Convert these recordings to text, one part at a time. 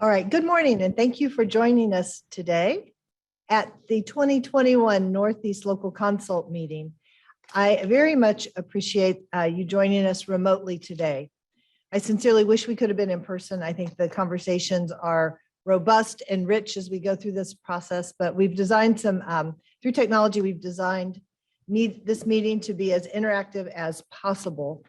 All right, good morning, and thank you for joining us today at the 2021 Northeast Local Consult meeting. I very much appreciate you joining us remotely today. I sincerely wish we could have been in person. I think the conversations are robust and rich as we go through this process, but we've designed through technology, we've designed this meeting to be as interactive as possible.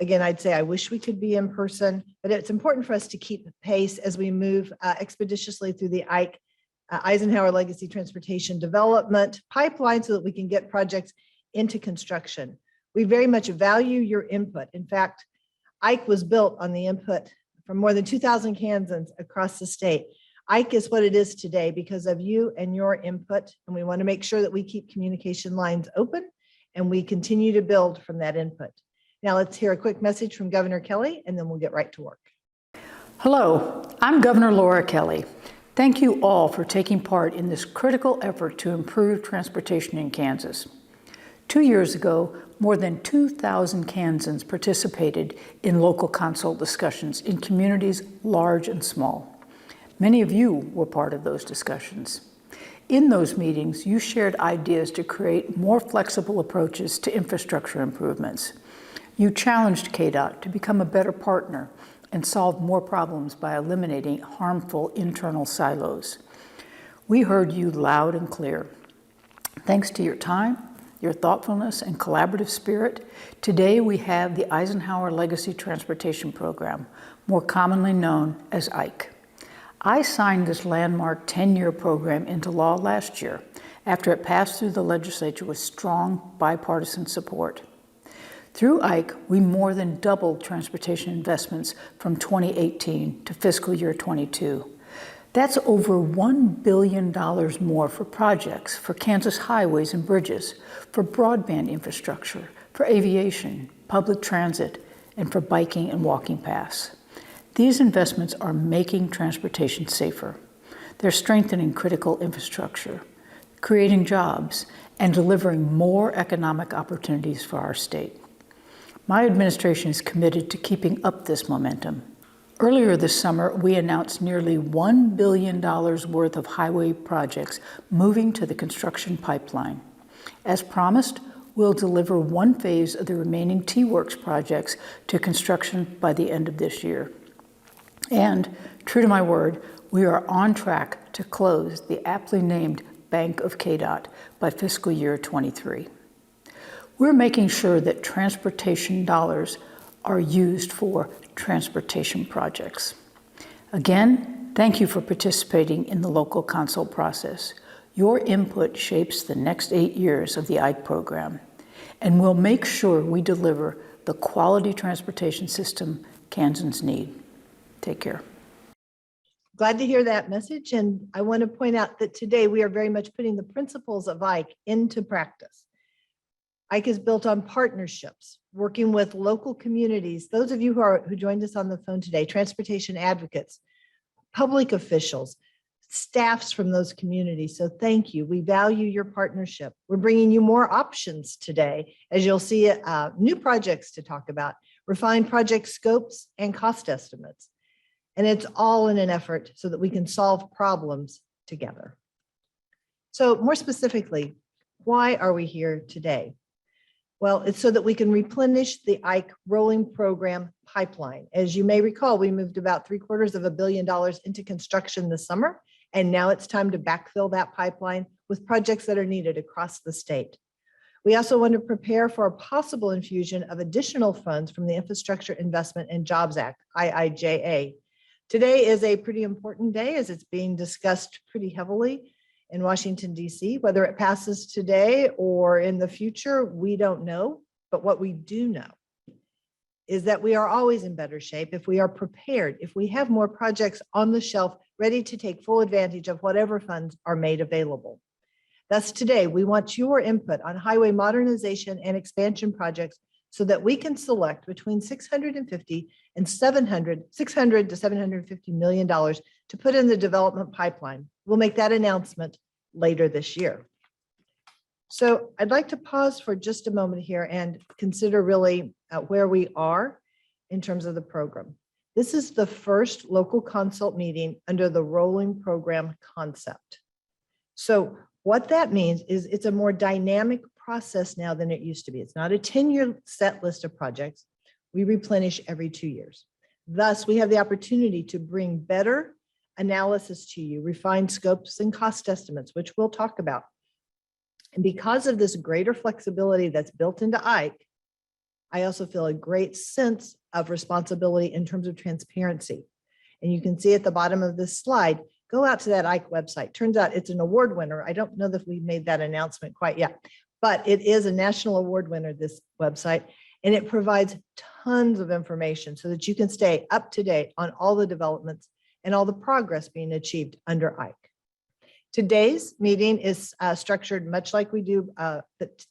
Again, I'd say I wish we could be in person, but it's important for us to keep the pace as we move expeditiously through the Eisenhower Legacy Transportation Development pipeline so that we can get projects into construction. We very much value your input. In fact, IKE was built on the input from more than 2,000 Kansans across the state. IKE is what it is today because of you and your input, and we want to make sure that we keep communication lines open and we continue to build from that input. Now let's hear a quick message from Governor Kelly, and then we'll get right to work. Hello, I'm Governor Laura Kelly. Thank you all for taking part in this critical effort to improve transportation in Kansas. 2 years ago, more than 2,000 Kansans participated in local consult discussions in communities large and small. Many of you were part of those discussions. In those meetings, you shared ideas to create more flexible approaches to infrastructure improvements. You challenged KDOT to become a better partner and solve more problems by eliminating harmful internal silos. We heard you loud and clear. Thanks to your time, your thoughtfulness, and collaborative spirit, today we have the Eisenhower Legacy Transportation Program, more commonly known as IKE. I signed this landmark 10-year program into law last year after it passed through the legislature with strong bipartisan support. Through IKE, we more than doubled transportation investments from 2018 to fiscal year 22. That's over $1 billion more for projects, for Kansas highways and bridges, for broadband infrastructure, for aviation, public transit, and for biking and walking paths. These investments are making transportation safer. They're strengthening critical infrastructure, creating jobs, and delivering more economic opportunities for our state. My administration is committed to keeping up this momentum. Earlier this summer, we announced nearly $1 billion worth of highway projects moving to the construction pipeline. As promised, we'll deliver one phase of the remaining T-Works projects to construction by the end of this year. And, true to my word, we are on track to close the aptly named Bank of KDOT by fiscal year 23. We're making sure that transportation dollars are used for transportation projects. Again, thank you for participating in the local consult process. Your input shapes the next 8 years of the IKE program, and we'll make sure we deliver the quality transportation system Kansans need. Take care. Glad to hear that message, and I want to point out that today we are very much putting the principles of IKE into practice. IKE is built on partnerships, working with local communities. Those of you who joined us on the phone today, transportation advocates, public officials, staffs from those communities. So thank you. We value your partnership. We're bringing you more options today, as you'll see new projects to talk about, refined project scopes and cost estimates. And it's all in an effort so that we can solve problems together. So more specifically, why are we here today? Well, it's so that we can replenish the IKE rolling program pipeline. As you may recall, we moved about $750 million into construction this summer, and now it's time to backfill that pipeline with projects that are needed across the state. We also want to prepare for a possible infusion of additional funds from the Infrastructure Investment and Jobs Act, IIJA. Today is a pretty important day as it's being discussed pretty heavily in Washington, D.C. Whether it passes today or in the future, we don't know. But what we do know is that we are always in better shape if we are prepared, if we have more projects on the shelf ready to take full advantage of whatever funds are made available. Thus today, we want your input on highway modernization and expansion projects so that we can select between $600 to $750 million to put in the development pipeline. We'll make that announcement later this year. So I'd like to pause for just a moment here and consider really where we are in terms of the program. This is the first local consult meeting under the rolling program concept. So what that means is it's a more dynamic process now than it used to be. It's not a 10-year set list of projects. We replenish every 2 years. Thus, we have the opportunity to bring better analysis to you, refined scopes and cost estimates, which we'll talk about. And because of this greater flexibility that's built into Ike, I also feel a great sense of responsibility in terms of transparency. And you can see at the bottom of this slide, go out to that Ike website. Turns out it's an award winner. I don't know that we've made that announcement quite yet, but it is a national award winner, this website, and it provides tons of information so that you can stay up to date on all the developments and all the progress being achieved under Ike. Today's meeting is structured much like we do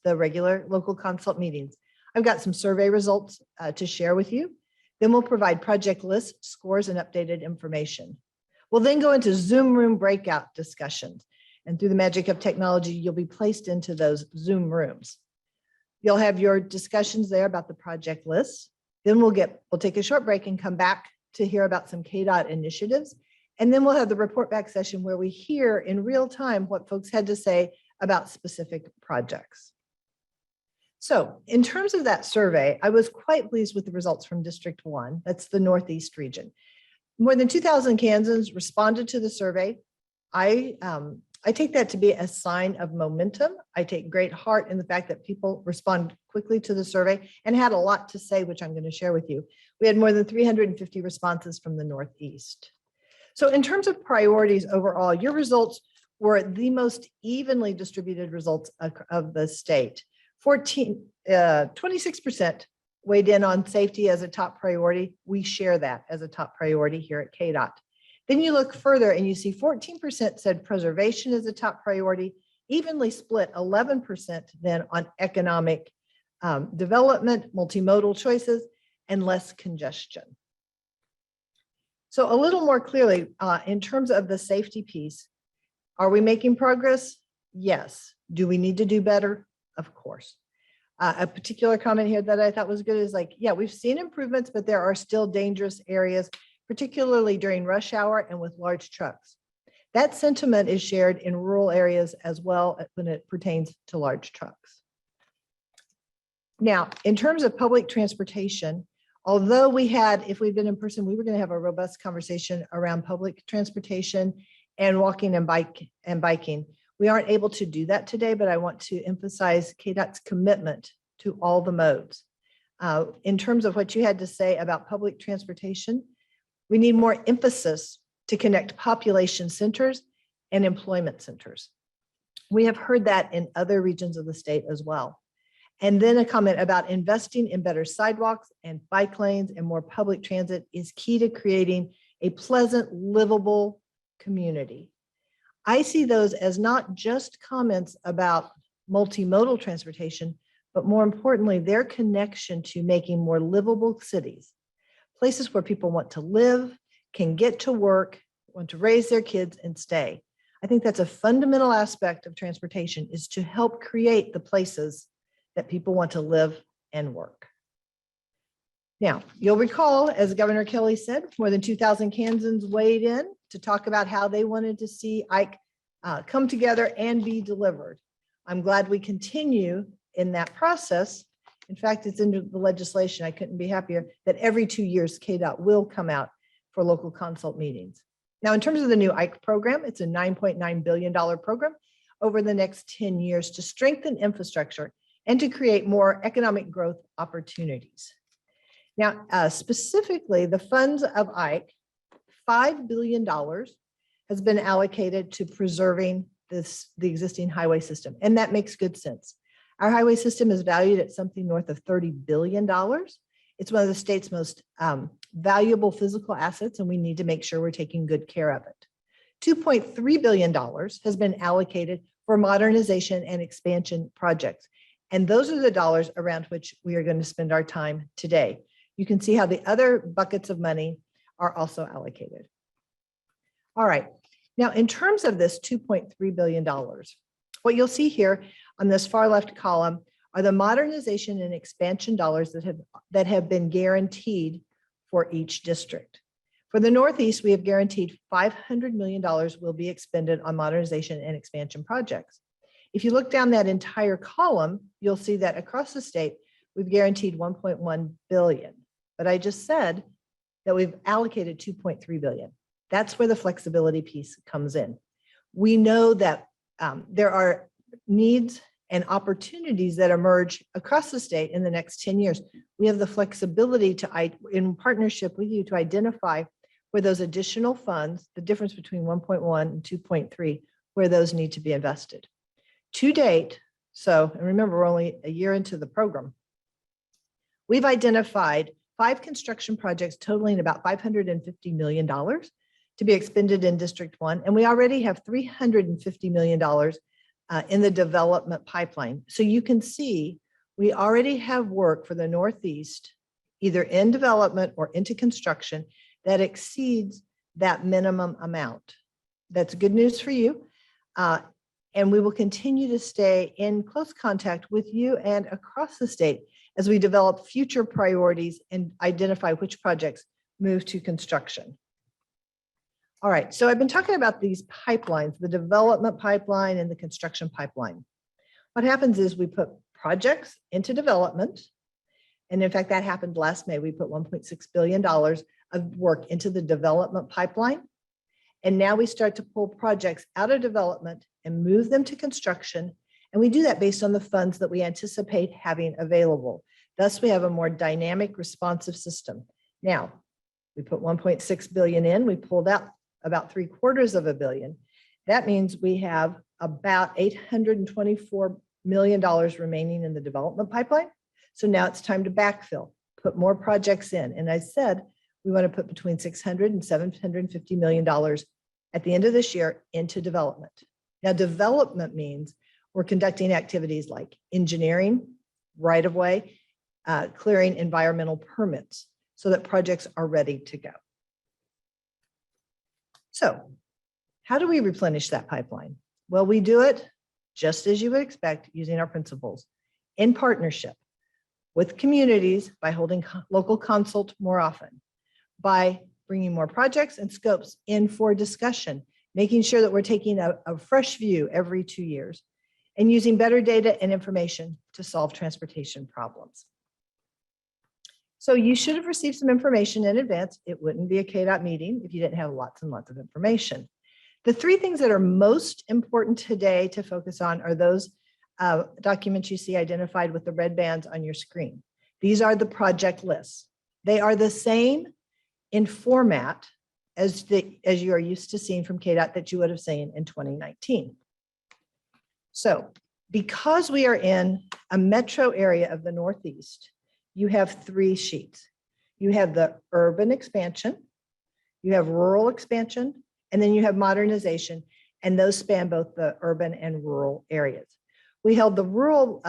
the regular local consult meetings. I've got some survey results to share with you. Then we'll provide project lists, scores, and updated information. We'll then go into Zoom room breakout discussions. And through the magic of technology, you'll be placed into those Zoom rooms. You'll have your discussions there about the project lists. Then we'll take a short break and come back to hear about some KDOT initiatives. And then we'll have the report back session where we hear in real time what folks had to say about specific projects. So in terms of that survey, I was quite pleased with the results from District 1. That's the Northeast region. More than 2,000 Kansans responded to the survey. I take that to be a sign of momentum. I take great heart in the fact that people respond quickly to the survey and had a lot to say, which I'm going to share with you. We had more than 350 responses from the Northeast. So in terms of priorities overall, your results were the most evenly distributed results of the state. 26% weighed in on safety as a top priority. We share that as a top priority here at KDOT. Then you look further and you see 14% said preservation is a top priority, evenly split 11% then on economic development, multimodal choices, and less congestion. So a little more clearly, in terms of the safety piece, are we making progress? Yes. Do we need to do better? Of course. A particular comment here that I thought was good is like, yeah, we've seen improvements, but there are still dangerous areas, particularly during rush hour and with large trucks. That sentiment is shared in rural areas as well when it pertains to large trucks. Now, in terms of public transportation, although if we'd been in person, we were going to have a robust conversation around public transportation and walking and biking. We aren't able to do that today, but I want to emphasize KDOT's commitment to all the modes. In terms of what you had to say about public transportation, we need more emphasis to connect population centers and employment centers. We have heard that in other regions of the state as well. And then a comment about investing in better sidewalks and bike lanes and more public transit is key to creating a pleasant, livable community. I see those as not just comments about multimodal transportation, but more importantly, their connection to making more livable cities, places where people want to live, can get to work, want to raise their kids and stay. I think that's a fundamental aspect of transportation, is to help create the places that people want to live and work. Now, you'll recall, as Governor Kelly said, more than 2,000 Kansans weighed in to talk about how they wanted to see Ike come together and be delivered. I'm glad we continue in that process. In fact, it's in the legislation. I couldn't be happier that every 2 years KDOT will come out for local consult meetings. Now, in terms of the new Ike program, it's a $9.9 billion program over the next 10 years to strengthen infrastructure and to create more economic growth opportunities. Now, specifically, the funds of Ike, $5 billion has been allocated to preserving the existing highway system, and that makes good sense. Our highway system is valued at something north of $30 billion. It's one of the state's most valuable physical assets, and we need to make sure we're taking good care of it. $2.3 billion has been allocated for modernization and expansion projects. And those are the dollars around which we are going to spend our time today. You can see how the other buckets of money are also allocated. All right. Now, in terms of this $2.3 billion, what you'll see here on this far left column are the modernization and expansion dollars that have been guaranteed for each district. For the Northeast, we have guaranteed $500 million will be expended on modernization and expansion projects. If you look down that entire column, you'll see that across the state, we've guaranteed 1.1 billion. But I just said that we've allocated 2.3 billion. That's where the flexibility piece comes in. We know that there are needs and opportunities that emerge across the state in the next 10 years. We have the flexibility to, in partnership with you, to identify where those additional funds, the difference between 1.1 and 2.3, where those need to be invested. To date, so, and remember, we're only a year into the program, we've identified 5 construction projects totaling about $550 million to be expended in District 1, and we already have $350 million in the development pipeline. So you can see we already have work for the Northeast, either in development or into construction, that exceeds that minimum amount. That's good news for you. And we will continue to stay in close contact with you and across the state as we develop future priorities and identify which projects move to construction. All right, so I've been talking about these pipelines, the development pipeline and the construction pipeline. What happens is we put projects into development. And in fact, that happened last May. We put $1.6 billion of work into the development pipeline. And now we start to pull projects out of development and move them to construction. And we do that based on the funds that we anticipate having available. Thus, we have a more dynamic, responsive system. Now, we put 1.6 billion in, we pulled out about $750 million. That means we have about $824 million remaining in the development pipeline. So now it's time to backfill, put more projects in. And I said, we want to put between $600 and $750 million at the end of this year into development. Now, development means we're conducting activities like engineering, right-of-way, clearing environmental permits so that projects are ready to go. So how do we replenish that pipeline? Well, we do it just as you would expect, using our principles in partnership with communities by holding local consult more often, by bringing more projects and scopes in for discussion, making sure that we're taking a fresh view every 2 years, and using better data and information to solve transportation problems. So you should have received some information in advance. It wouldn't be a KDOT meeting if you didn't have lots and lots of information. The 3 things that are most important today to focus on are those documents you see identified with the red bands on your screen. These are the project lists. They are the same in format as you are used to seeing from KDOT that you would have seen in 2019. So because we are in a metro area of the Northeast, you have 3 sheets. You have the urban expansion, you have rural expansion, and then you have modernization, and those span both the urban and rural areas. We held the rural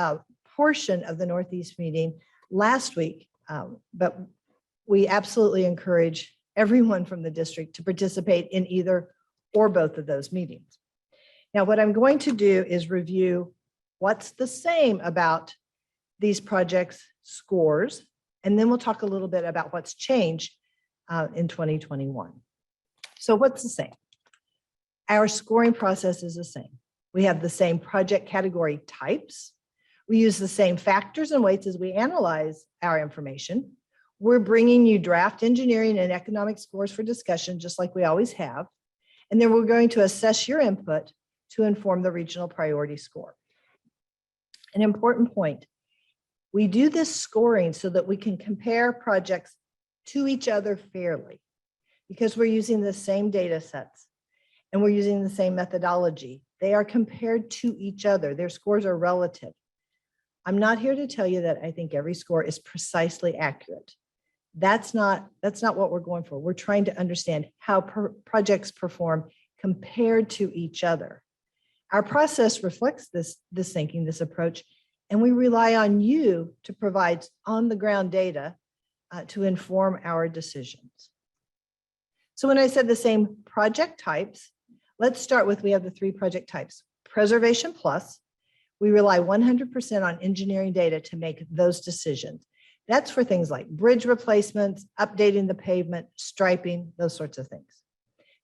portion of the Northeast meeting last week, but we absolutely encourage everyone from the district to participate in either or both of those meetings. Now, what I'm going to do is review what's the same about these projects' scores, and then we'll talk a little bit about what's changed in 2021. So what's the same? Our scoring process is the same. We have the same project category types. We use the same factors and weights as we analyze our information. We're bringing you draft engineering and economic scores for discussion, just like we always have. And then we're going to assess your input to inform the regional priority score. An important point, we do this scoring so that we can compare projects to each other fairly, because we're using the same data sets and we're using the same methodology. They are compared to each other. Their scores are relative. I'm not here to tell you that I think every score is precisely accurate. That's not what we're going for. We're trying to understand how projects perform compared to each other. Our process reflects this thinking, this approach, and we rely on you to provide on-the-ground data to inform our decisions. So when I said the same project types, let's start with, we have the 3 project types. Preservation plus, we rely 100% on engineering data to make those decisions. That's for things like bridge replacements, updating the pavement, striping, those sorts of things.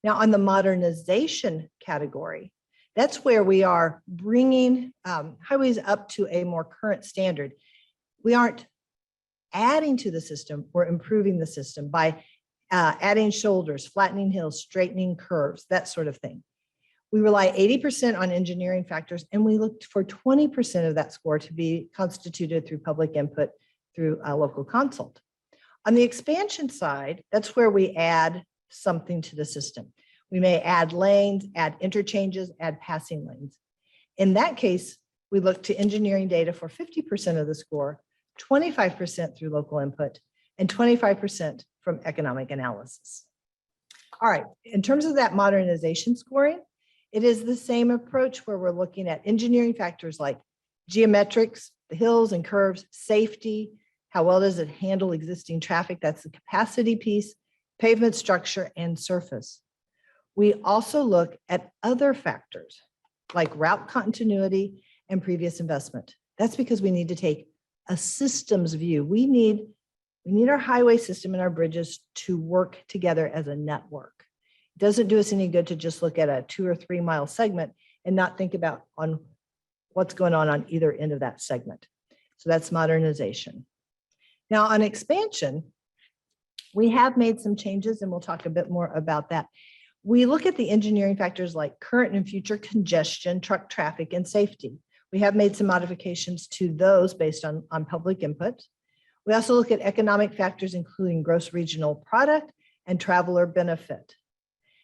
Now, on the modernization category, that's where we are bringing highways up to a more current standard. We aren't adding to the system, we're improving the system by adding shoulders, flattening hills, straightening curves, that sort of thing. We rely 80% on engineering factors, and we looked for 20% of that score to be constituted through public input through a local consult. On the expansion side, that's where we add something to the system. We may add lanes, add interchanges, add passing lanes. In that case, we look to engineering data for 50% of the score, 25% through local input, and 25% from economic analysis. All right, in terms of that modernization scoring, it is the same approach where we're looking at engineering factors like geometrics, the hills and curves, safety, how well does it handle existing traffic, that's the capacity piece, pavement structure, and surface. We also look at other factors like route continuity and previous investment. That's because we need to take a systems view. We need our highway system and our bridges to work together as a network. It doesn't do us any good to just look at a 2 or 3 mile segment and not think about on what's going on either end of that segment. So that's modernization. Now on expansion, we have made some changes and we'll talk a bit more about that. We look at the engineering factors like current and future congestion, truck traffic, and safety. We have made some modifications to those based on public input. We also look at economic factors, including gross regional product and traveler benefit.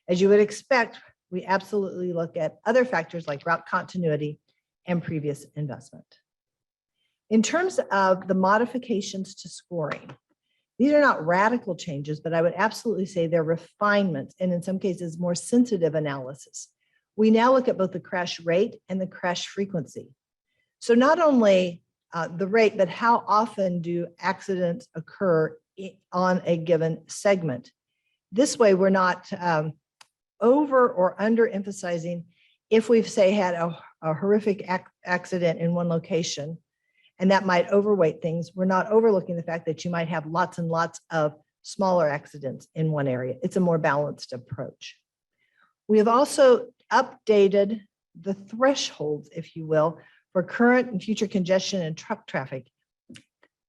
As you would expect, we absolutely look at other factors like route continuity and previous investment. In terms of the modifications to scoring, these are not radical changes, but I would absolutely say they're refinements and in some cases more sensitive analysis. We now look at both the crash rate and the crash frequency. So not only the rate, but how often do accidents occur on a given segment. This way, we're not over or under emphasizing if we've, say, had a horrific accident in one location, and that might overweight things. We're not overlooking the fact that you might have lots and lots of smaller accidents in one area. It's a more balanced approach. We have also updated the thresholds, if you will, for current and future congestion and truck traffic.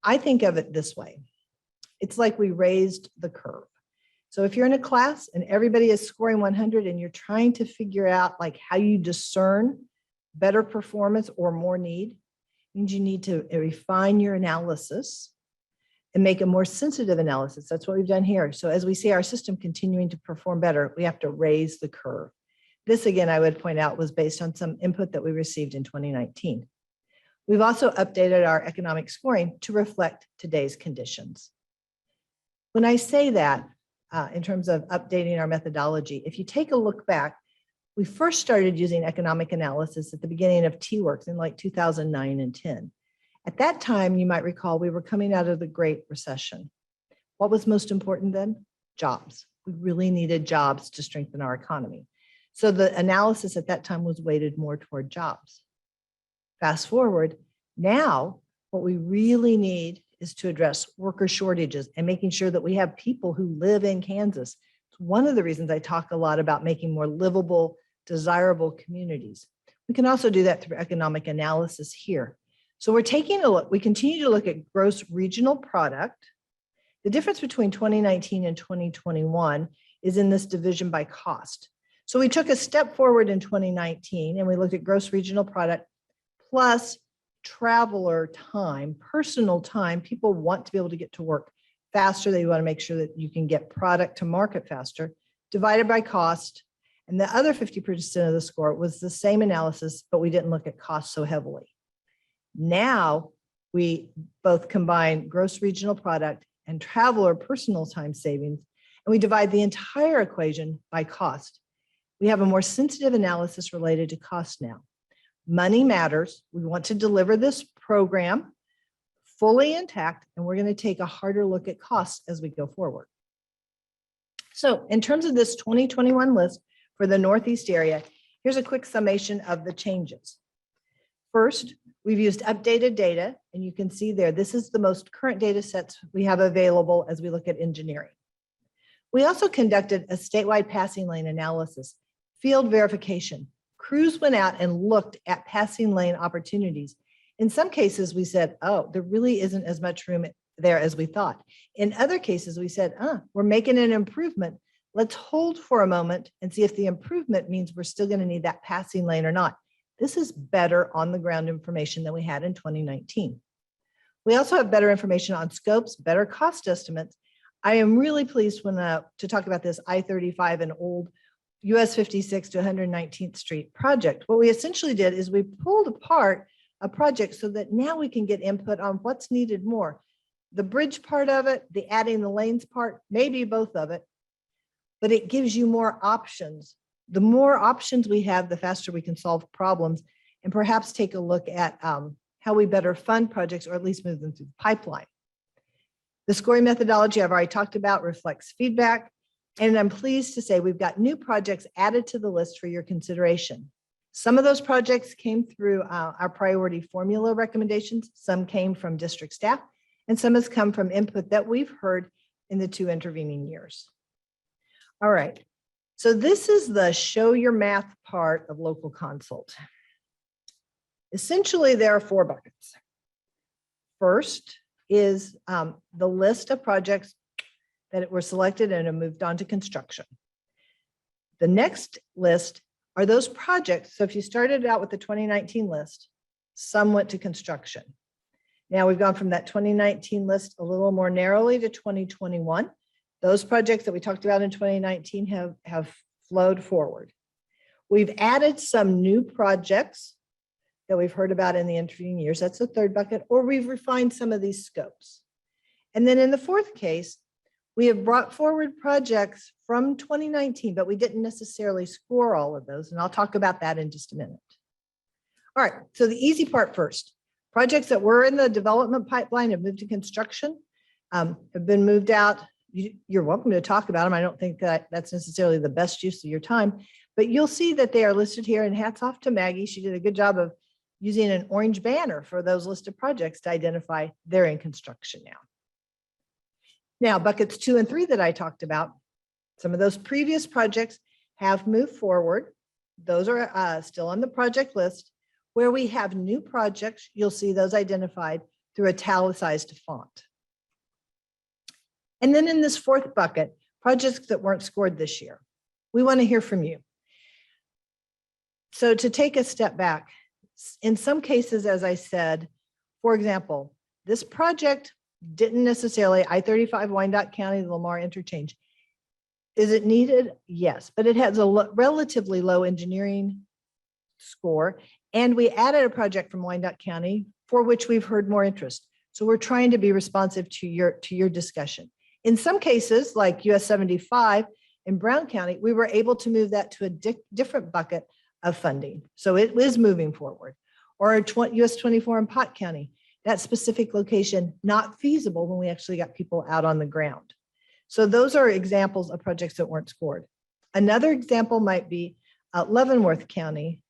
I think of it this way. It's like we raised the curve. So if you're in a class and everybody is scoring 100 and you're trying to figure out like how you discern better performance or more need, means you need to refine your analysis and make a more sensitive analysis. That's what we've done here. So as we see our system continuing to perform better, we have to raise the curve. This, again, I would point out, was based on some input that we received in 2019. We've also updated our economic scoring to reflect today's conditions. When I say that, in terms of updating our methodology, if you take a look back, we first started using economic analysis at the beginning of T-Works in like 2009 and 10. At that time, you might recall, we were coming out of the Great Recession. What was most important then? Jobs. We really needed jobs to strengthen our economy. So the analysis at that time was weighted more toward jobs. Fast forward, now what we really need is to address worker shortages and making sure that we have people who live in Kansas. It's one of the reasons I talk a lot about making more livable, desirable communities. We can also do that through economic analysis here. So we're taking a look, we continue to look at gross regional product. The difference between 2019 and 2021 is in this division by cost. So we took a step forward in 2019 and we looked at gross regional product plus traveler time, personal time. People want to be able to get to work faster. They want to make sure that you can get product to market faster, divided by cost. And the other 50% of the score was the same analysis, but we didn't look at cost so heavily. Now we both combine gross regional product and traveler personal time savings, and we divide the entire equation by cost. We have a more sensitive analysis related to cost now. Money matters. We want to deliver this program fully intact, and we're going to take a harder look at costs as we go forward. So in terms of this 2021 list for the Northeast area, here's a quick summation of the changes. First, we've used updated data, and you can see there, this is the most current data sets we have available as we look at engineering. We also conducted a statewide passing lane analysis, field verification. Crews went out and looked at passing lane opportunities. In some cases, we said, oh, there really isn't as much room there as we thought. In other cases, we said, we're making an improvement. Let's hold for a moment and see if the improvement means we're still going to need that passing lane or not. This is better on the ground information than we had in 2019. We also have better information on scopes, better cost estimates. I am really pleased to talk about this I-35 and old US 56 to 119th Street project. What we essentially did is we pulled apart a project so that now we can get input on what's needed more. The bridge part of it, the adding the lanes part, maybe both of it, but it gives you more options. The more options we have, the faster we can solve problems and perhaps take a look at how we better fund projects or at least move them through the pipeline. The scoring methodology I've already talked about reflects feedback, and I'm pleased to say we've got new projects added to the list for your consideration. Some of those projects came through our priority formula recommendations, some came from district staff, and some has come from input that we've heard in the 2 intervening years. All right, so this is the show your math part of local consult. Essentially, there are 4 buckets. First is the list of projects that were selected and have moved on to construction. The next list are those projects. So if you started out with the 2019 list, some went to construction. Now we've gone from that 2019 list a little more narrowly to 2021. Those projects that we talked about in 2019 have flowed forward. We've added some new projects that we've heard about in the intervening years. That's the 3rd bucket, or we've refined some of these scopes. And then in the 4th case, we have brought forward projects from 2019, but we didn't necessarily score all of those. And I'll talk about that in just a minute. All right, so the easy part first. Projects that were in the development pipeline have moved to construction, have been moved out. You're welcome to talk about them. I don't think that that's necessarily the best use of your time, but you'll see that they are listed here, and hats off to Maggie. She did a good job of using an orange banner for those listed projects to identify they're in construction now. Now, buckets 2 and 3 that I talked about, some of those previous projects have moved forward. Those are still on the project list. Where we have new projects, you'll see those identified through italicized font. And then in this 4th bucket, projects that weren't scored this year. We want to hear from you. So to take a step back, in some cases, as I said, for example, this project didn't necessarily, I-35 Wyandotte County, the Lamar interchange. Is it needed? Yes, but it has a relatively low engineering score. And we added a project from Wyandotte County for which we've heard more interest. So we're trying to be responsive to your discussion. In some cases, like US 75 in Brown County, we were able to move that to a different bucket of funding. So it was moving forward. Or US 24 in Pot County, that specific location, not feasible when we actually got people out on the ground. So those are examples of projects that weren't scored. Another example might be Leavenworth County,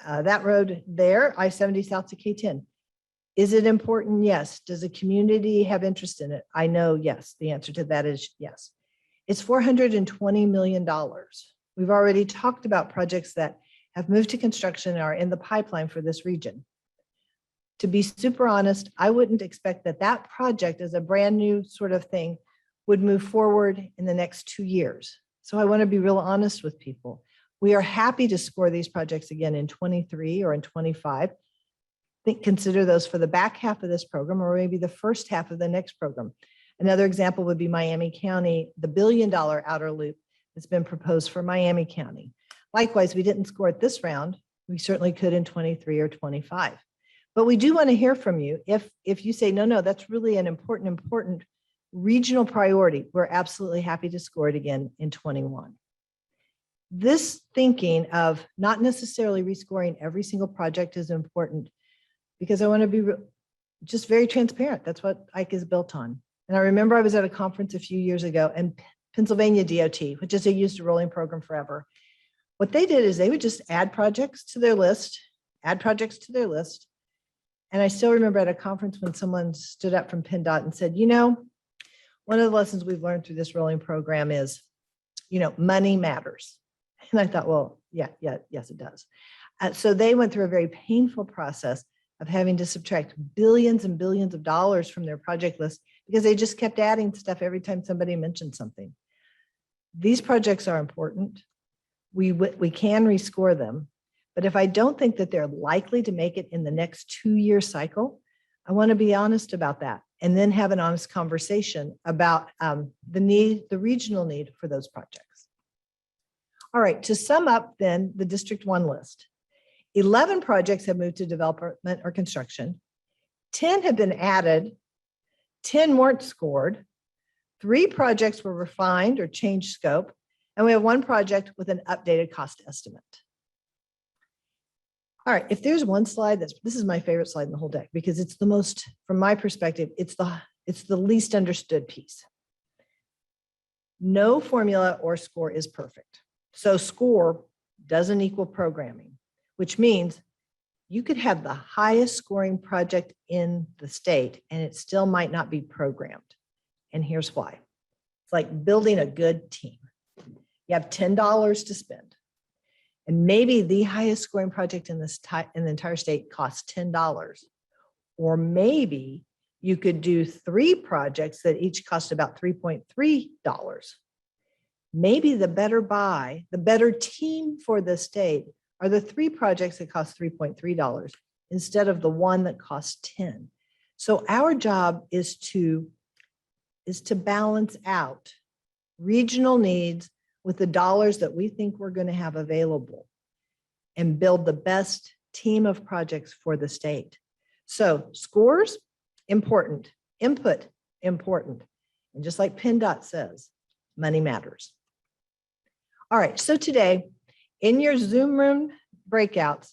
that road there, I-70 south to K-10. Is it important? Yes. Does the community have interest in it? I know, yes. The answer to that is yes. It's $420 million. We've already talked about projects that have moved to construction and are in the pipeline for this region. To be super honest, I wouldn't expect that project as a brand new sort of thing would move forward in the next 2 years. So I want to be real honest with people. We are happy to score these projects again in 23 or in 25. Consider those for the back half of this program or maybe the first half of the next program. Another example would be Miami County, the $1 billion outer loop that's been proposed for Miami County. Likewise, we didn't score it this round. We certainly could in 23 or 25. But we do want to hear from you. If you say, no, that's really an important regional priority, we're absolutely happy to score it again in 21. This thinking of not necessarily rescoring every single project is important because I want to be just very transparent. That's what Ike is built on. And I remember I was at a conference a few years ago and Pennsylvania DOT, which is a used a rolling program forever. What they did is they would just add projects to their list, And I still remember at a conference when someone stood up from PennDOT and said, one of the lessons we've learned through this rolling program is, money matters. And I thought, well, yes, it does. So they went through a very painful process of having to subtract billions and billions of dollars from their project list because they just kept adding stuff every time somebody mentioned something. These projects are important. We can rescore them. But if I don't think that they're likely to make it in the next 2-year cycle, I want to be honest about that and then have an honest conversation about the regional need for those projects. All right, to sum up then the District 1 list, 11 projects have moved to development or construction, 10 have been added, 10 weren't scored, 3 projects were refined or changed scope, and we have 1 project with an updated cost estimate. All right, if there's one slide this is my favorite slide in the whole deck because it's the most, from my perspective, it's the least understood piece. No formula or score is perfect. So score doesn't equal programming, which means you could have the highest scoring project in the state and it still might not be programmed. And here's why. It's like building a good team. You have $10 to spend. And maybe the highest scoring project in the entire state costs $10. Or maybe you could do 3 projects that each cost about $3.3. Maybe the better team for the state are the 3 projects that cost $3.3 instead of the one that costs $10. So our job is to balance out regional needs with the dollars that we think we're going to have available and build the best team of projects for the state. So scores, important. Input, important. And just like PennDOT says, money matters. All right, so today, in your Zoom room breakouts,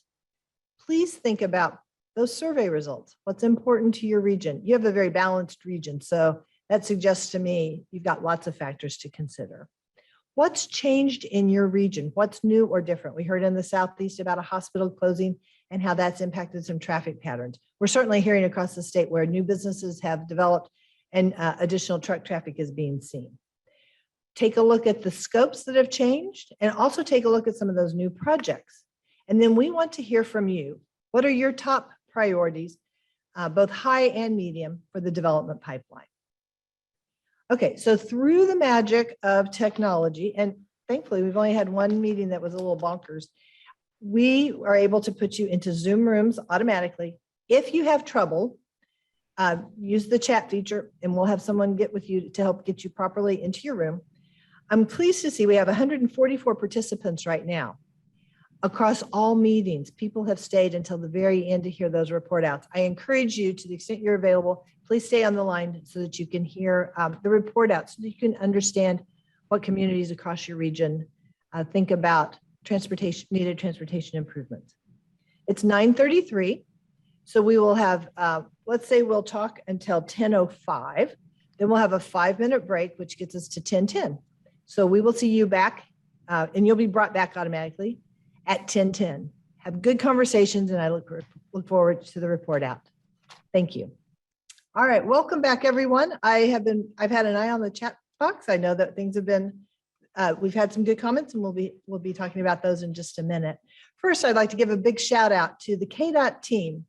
please think about those survey results. What's important to your region? You have a very balanced region, so that suggests to me you've got lots of factors to consider. What's changed in your region? What's new or different? We heard in the Southeast about a hospital closing and how that's impacted some traffic patterns. We're certainly hearing across the state where new businesses have developed and additional truck traffic is being seen. Take a look at the scopes that have changed and also take a look at some of those new projects. And then we want to hear from you. What are your top priorities, both high and medium, for the development pipeline? Okay, so through the magic of technology, and thankfully we've only had one meeting that was a little bonkers, we are able to put you into Zoom rooms automatically. If you have trouble, use the chat feature and we'll have someone get with you to help get you properly into your room. I'm pleased to see we have 144 participants right now. Across all meetings, people have stayed until the very end to hear those report outs. I encourage you, to the extent you're available, please stay on the line so that you can hear the report out, so that you can understand what communities across your region think about needed transportation improvements. It's 9:33, so we will have, let's say we'll talk until 10:05, then we'll have a 5-minute break, which gets us to 10:10. So we will see you back, and you'll be brought back automatically at 10:10. Have good conversations, and I look forward to the report out. Thank you. All right, welcome back, everyone. I've had an eye on the chat box. I know that things have been, we've had some good comments, and we'll be talking about those in just a minute. First, I'd like to give a big shout out to the KDOT team,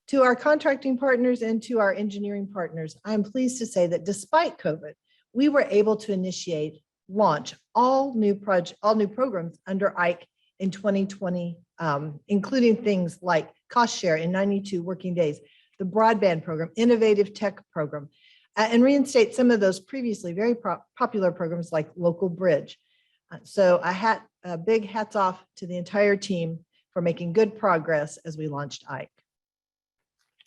to our contracting partners, and to our engineering partners. I'm pleased to say that despite COVID, we were able to launch all new programs under IKE in 2020, including things like cost share in 92 working days, the broadband program, innovative tech program, and reinstate some of those previously very popular programs like Local Bridge. So a big hats off to the entire team for making good progress as we launched IKE.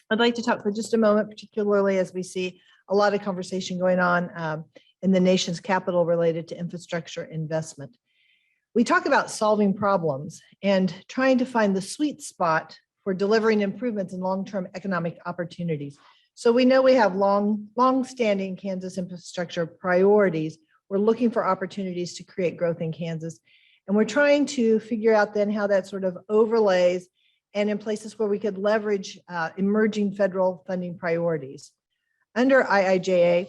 I'd like to talk for just a moment, particularly as we see a lot of conversation going on in the nation's capital related to infrastructure investment. We talk about solving problems and trying to find the sweet spot for delivering improvements in long-term economic opportunities. So we know we have long-standing Kansas infrastructure priorities. We're looking for opportunities to create growth in Kansas. And we're trying to figure out then how that sort of overlays and in places where we could leverage emerging federal funding priorities. Under IIJA,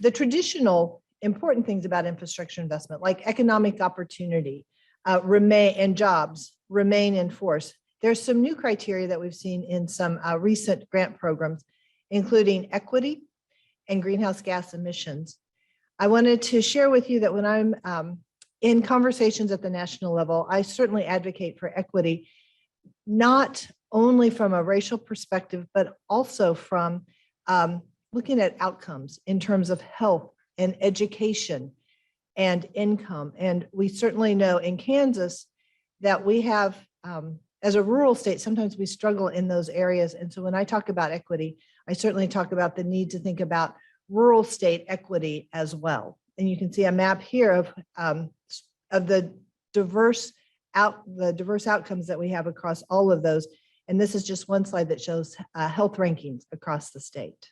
the traditional important things about infrastructure investment, like economic opportunity and jobs, remain in force. There's some new criteria that we've seen in some recent grant programs, including equity and greenhouse gas emissions. I wanted to share with you that when I'm in conversations at the national level, I certainly advocate for equity, not only from a racial perspective, but also from looking at outcomes in terms of health and education and income. And we certainly know in Kansas that we have, as a rural state, sometimes we struggle in those areas. And so when I talk about equity, I certainly talk about the need to think about rural state equity as well. And you can see a map here of the diverse outcomes that we have across all of those. And this is just one slide that shows health rankings across the state.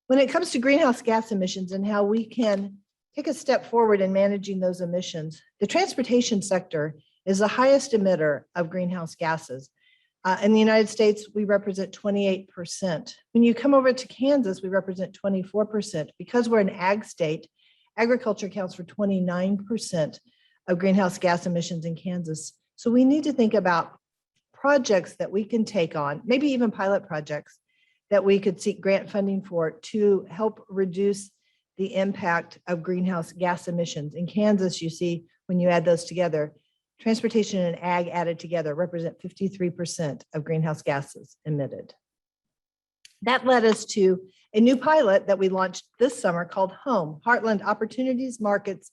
When it comes to greenhouse gas emissions and how we can take a step forward in managing those emissions, the transportation sector is the highest emitter of greenhouse gases. In the United States, we represent 28%. When you come over to Kansas, we represent 24%. Because we're an ag state, agriculture accounts for 29% of greenhouse gas emissions in Kansas. So we need to think about projects that we can take on, maybe even pilot projects that we could seek grant funding for to help reduce the impact of greenhouse gas emissions. In Kansas, you see, when you add those together, transportation and ag added together represent 53% of greenhouse gases emitted. That led us to a new pilot that we launched this summer called HOME, Heartland Opportunities, Markets,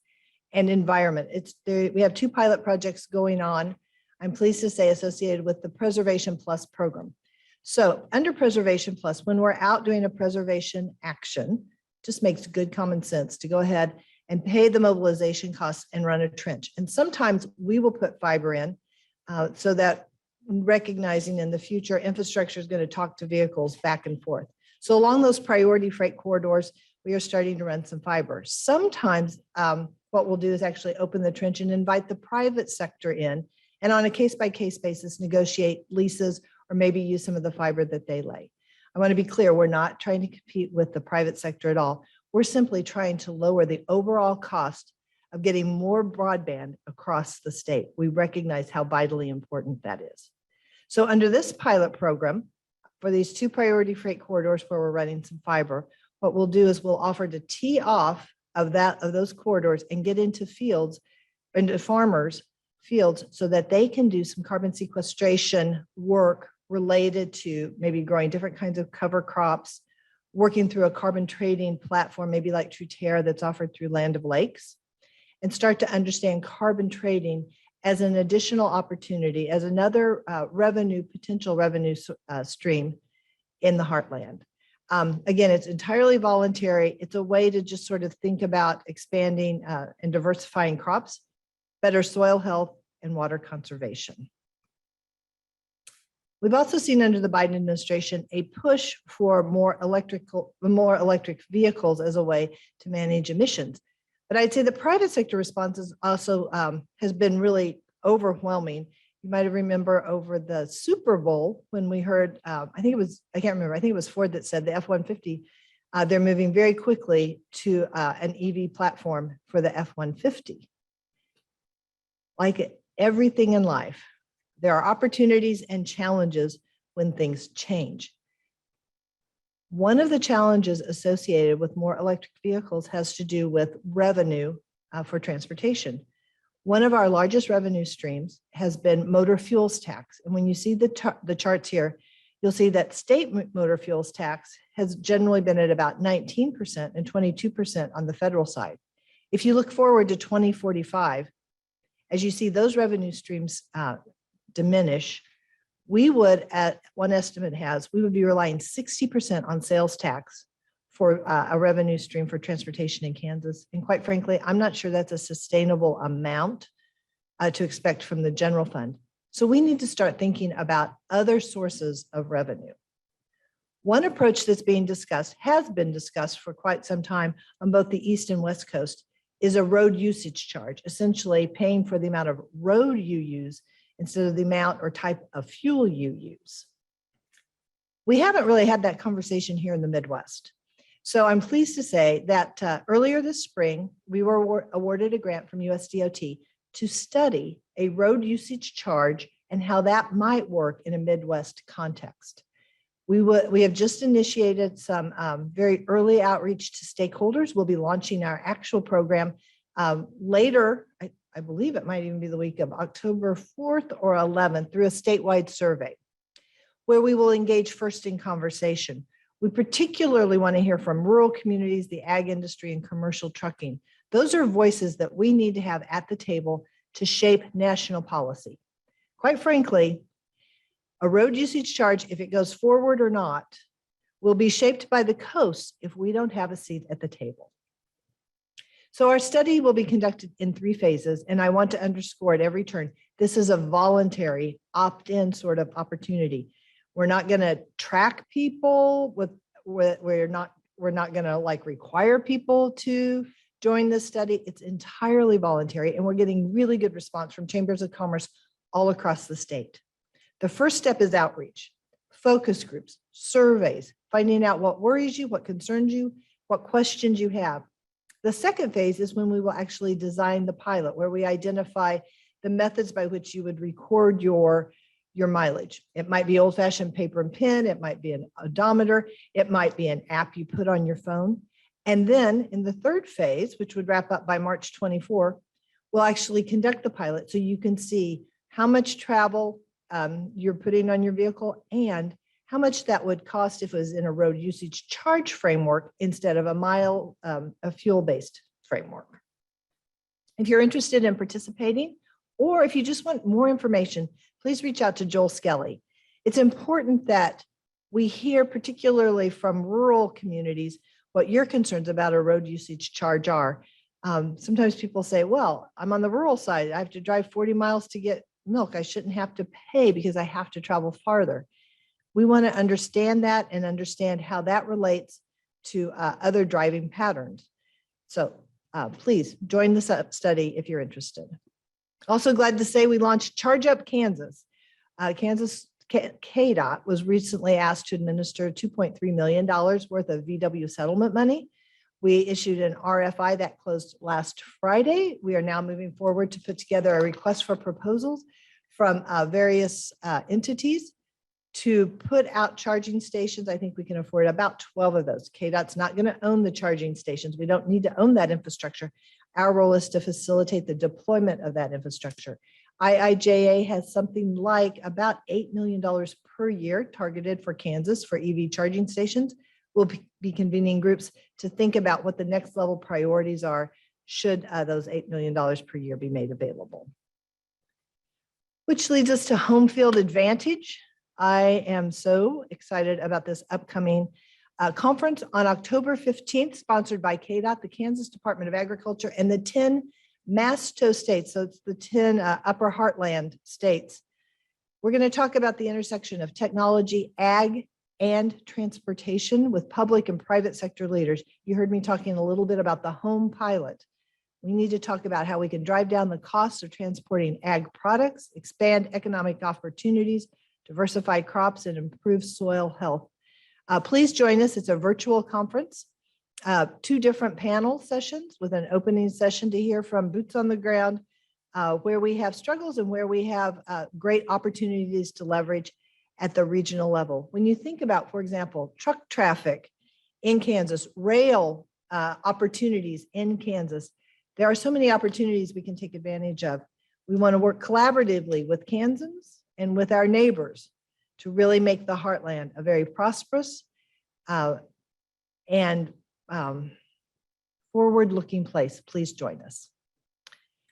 and Environment. We have 2 pilot projects going on, I'm pleased to say, associated with the Preservation Plus program. So under Preservation Plus, when we're out doing a preservation action, just makes good common sense to go ahead and pay the mobilization costs and run a trench. And sometimes we will put fiber in so that, recognizing in the future, infrastructure is going to talk to vehicles back and forth. So along those priority freight corridors, we are starting to run some fiber. Sometimes what we'll do is actually open the trench and invite the private sector in, and on a case-by-case basis, negotiate leases or maybe use some of the fiber that they lay. I want to be clear, we're not trying to compete with the private sector at all. We're simply trying to lower the overall cost of getting more broadband across the state. We recognize how vitally important that is. So under this pilot program, for these 2 priority freight corridors where we're running some fiber, what we'll do is we'll offer to tee off of those corridors and get into fields, into farmers' fields, so that they can do some carbon sequestration work related to maybe growing different kinds of cover crops, working through a carbon trading platform, maybe like Truterra that's offered through Land of Lakes, and start to understand carbon trading as an additional opportunity, as another potential revenue stream in the heartland. Again, it's entirely voluntary. It's a way to just sort of think about expanding and diversifying crops, better soil health, and water conservation. We've also seen under the Biden administration a push for more electric vehicles as a way to manage emissions. But I'd say the private sector response is also has been really overwhelming. You might remember over the Super Bowl when we heard, I think it was Ford that said the F-150, they're moving very quickly to an EV platform for the F-150. Like everything in life, there are opportunities and challenges when things change. One of the challenges associated with more electric vehicles has to do with revenue for transportation. One of our largest revenue streams has been motor fuels tax. And when you see the charts here, you'll see that state motor fuels tax has generally been at about 19% and 22% on the federal side. If you look forward to 2045, as you see those revenue streams diminish, we would, at one estimate we would be relying 60% on sales tax for a revenue stream for transportation in Kansas. And quite frankly, I'm not sure that's a sustainable amount to expect from the general fund. So we need to start thinking about other sources of revenue. One approach that's has been discussed for quite some time on both the East and West Coast, is a road usage charge, essentially paying for the amount of road you use instead of the amount or type of fuel you use. We haven't really had that conversation here in the Midwest. So I'm pleased to say that earlier this spring, we were awarded a grant from USDOT to study a road usage charge and how that might work in a Midwest context. We have just initiated some very early outreach to stakeholders. We'll be launching our actual program later. I believe it might even be the week of October 4th or 11th through a statewide survey where we will engage first in conversation. We particularly want to hear from rural communities, the ag industry, and commercial trucking. Those are voices that we need to have at the table to shape national policy. Quite frankly, a road usage charge, if it goes forward or not, will be shaped by the coast if we don't have a seat at the table. So our study will be conducted in 3 phases, and I want to underscore at every turn, this is a voluntary opt-in sort of opportunity. We're not going to track people we're not going to like require people to join this study. It's entirely voluntary, and we're getting really good response from chambers of commerce all across the state. The first step is outreach, focus groups, surveys, finding out what worries you, what concerns you, what questions you have. The second phase is when we will actually design the pilot, where we identify the methods by which you would record your mileage. It might be old-fashioned paper and pen, it might be an odometer, it might be an app you put on your phone. And then in the third phase, which would wrap up by March 24, we'll actually conduct the pilot so you can see how much travel you're putting on your vehicle and how much that would cost if it was in a road usage charge framework instead of a fuel-based framework. If you're interested in participating, or if you just want more information, please reach out to Joel Skelly. It's important that we hear, particularly from rural communities, what your concerns about a road usage charge are. Sometimes people say, well, I'm on the rural side. I have to drive 40 miles to get milk. I shouldn't have to pay because I have to travel farther. We want to understand that and understand how that relates to other driving patterns. So please join this study if you're interested. Also glad to say we launched Charge Up Kansas. Kansas KDOT was recently asked to administer $2.3 million worth of VW settlement money. We issued an RFI that closed last Friday. We are now moving forward to put together a request for proposals from various entities to put out charging stations. I think we can afford about 12 of those. KDOT's not going to own the charging stations. We don't need to own that infrastructure. Our role is to facilitate the deployment of that infrastructure. IIJA has something like about $8 million per year targeted for Kansas for EV charging stations. We'll be convening groups to think about what the next level priorities are should those $8 million per year be made available. Which leads us to Home Field Advantage. I am so excited about this upcoming conference on October 15th, sponsored by KDOT, the Kansas Department of Agriculture, and the 10 MASTO states. So it's the 10 upper heartland states. We're going to talk about the intersection of technology, ag, and transportation with public and private sector leaders. You heard me talking a little bit about the home pilot. We need to talk about how we can drive down the costs of transporting ag products, expand economic opportunities, diversify crops, and improve soil health. Please join us. It's a virtual conference, 2 different panel sessions with an opening session to hear from boots on the ground, where we have struggles and where we have great opportunities to leverage at the regional level. When you think about, for example, truck traffic in Kansas, rail opportunities in Kansas, there are so many opportunities we can take advantage of. We want to work collaboratively with Kansans and with our neighbors to really make the heartland a very prosperous and forward-looking place. Please join us.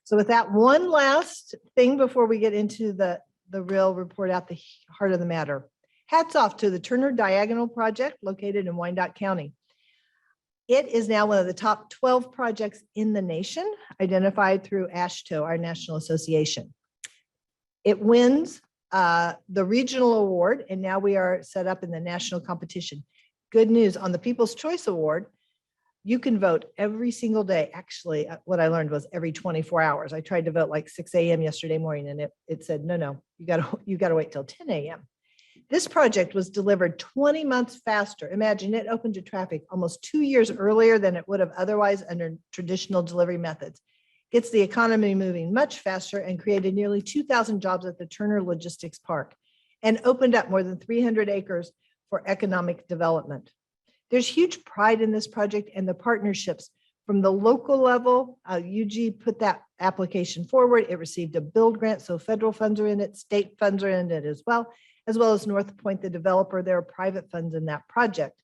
So with that, one last thing before we get into the real report out the heart of the matter. Hats off to the Turner Diagonal Project located in Wyandotte County. It is now one of the top 12 projects in the nation, identified through AASHTO, our national association. It wins the regional award, and now we are set up in the national competition. Good news on the People's Choice Award. You can vote every single day. Actually, what I learned was every 24 hours. I tried to vote like 6 a.m. yesterday morning, and it said, no, you gotta wait till 10 a.m. This project was delivered 20 months faster. Imagine, it opened to traffic almost 2 years earlier than it would have otherwise under traditional delivery methods. Gets the economy moving much faster and created nearly 2,000 jobs at the Turner Logistics Park and opened up more than 300 acres for economic development. There's huge pride in this project and the partnerships from the local level. UG put that application forward. It received a build grant, so federal funds are in it, state funds are in it as well as North Point, the developer. There are private funds in that project.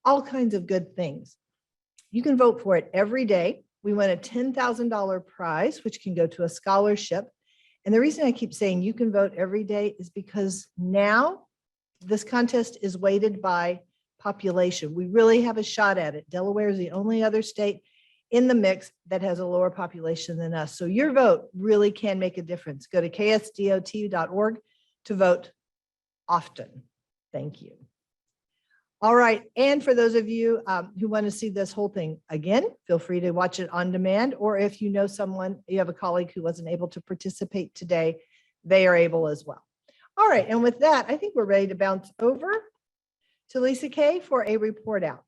All kinds of good things. You can vote for it every day. We won a $10,000 prize, which can go to a scholarship. And the reason I keep saying you can vote every day is because now this contest is weighted by population. We really have a shot at it. Delaware is the only other state in the mix that has a lower population than us. So your vote really can make a difference. Go to ksdot.org to vote often. Thank you. All right. And for those of you who want to see this whole thing again, feel free to watch it on demand. Or if you know someone, you have a colleague who wasn't able to participate today, they are able as well. All right. And with that, I think we're ready to bounce over to Lisa Kay for a report out.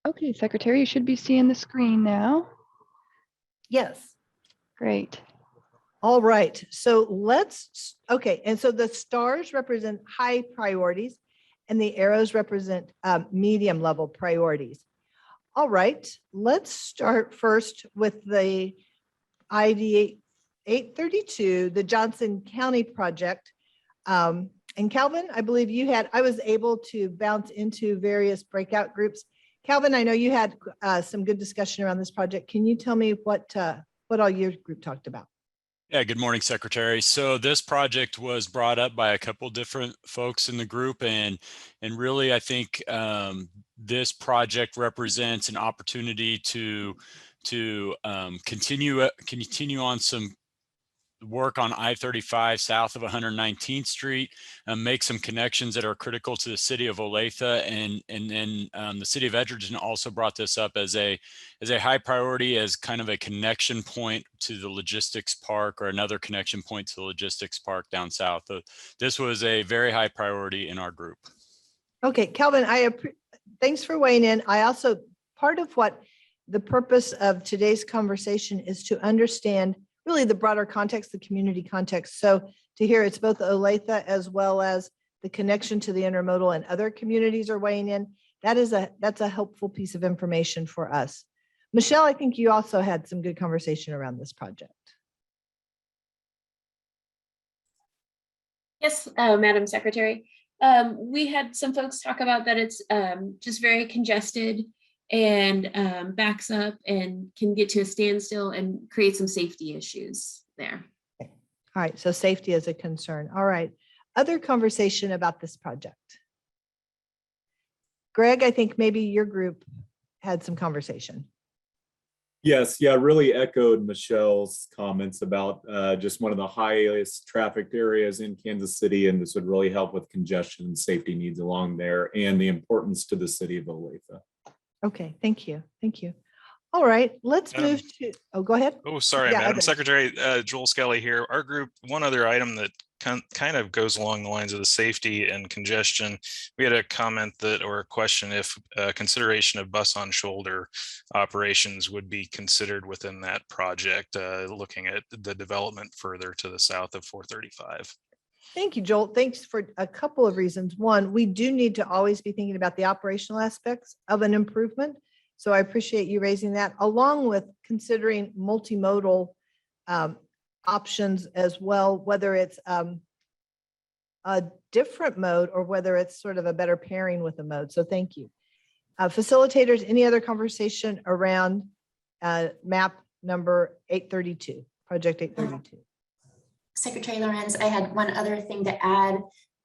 Okay, Secretary, you should be seeing the screen now. Yes. Great. All right. So okay. And so the stars represent high priorities and the arrows represent medium level priorities. All right. Let's start first with the ID 832, the Johnson County project. And Calvin, I believe I was able to bounce into various breakout groups. Calvin, I know you had some good discussion around this project. Can you tell me what all your group talked about? Yeah, good morning, Secretary. So this project was brought up by a couple different folks in the group, and really, I think this project represents an opportunity to continue on some work on I-35 south of 119th Street, make some connections that are critical to the city of Olathe, and then the city of Edgerton also brought this up as a high priority, as kind of a connection point to the logistics park, or another connection point to the logistics park down south. This was a very high priority in our group. Okay, Calvin, thanks for weighing in. I also, part of what the purpose of today's conversation is to understand really the broader context, the community context. So to hear it's both Olathe as well as the connection to the intermodal and other communities are weighing in, that's a helpful piece of information for us. Michelle, I think you also had some good conversation around this project. Yes, Madam Secretary. We had some folks talk about that it's just very congested and backs up and can get to a standstill and create some safety issues there. Okay. All right, so safety is a concern. All right, other conversation about this project. Greg, I think maybe your group had some conversation. Yes, yeah, really echoed Michelle's comments about just one of the highest trafficked areas in Kansas City, and this would really help with congestion and safety needs along there, and the importance to the city of Olathe. Okay, thank you. Thank you. All right, let's move to, go ahead. Oh, sorry, Yeah, Madam Secretary, Joel Skelly here. Our group, one other item that kind of goes along the lines of the safety and congestion. We had a comment or a question if consideration of bus on shoulder operations would be considered within that project, looking at the development further to the south of 435. Thank you, Joel. Thanks for a couple of reasons. One, we do need to always be thinking about the operational aspects of an improvement. So I appreciate you raising that, along with considering multimodal options as well, whether it's a different mode or whether it's sort of a better pairing with a mode. So thank you. Facilitators, any other conversation around map number 832, project 832? Secretary Lorenz, I had one other thing to add.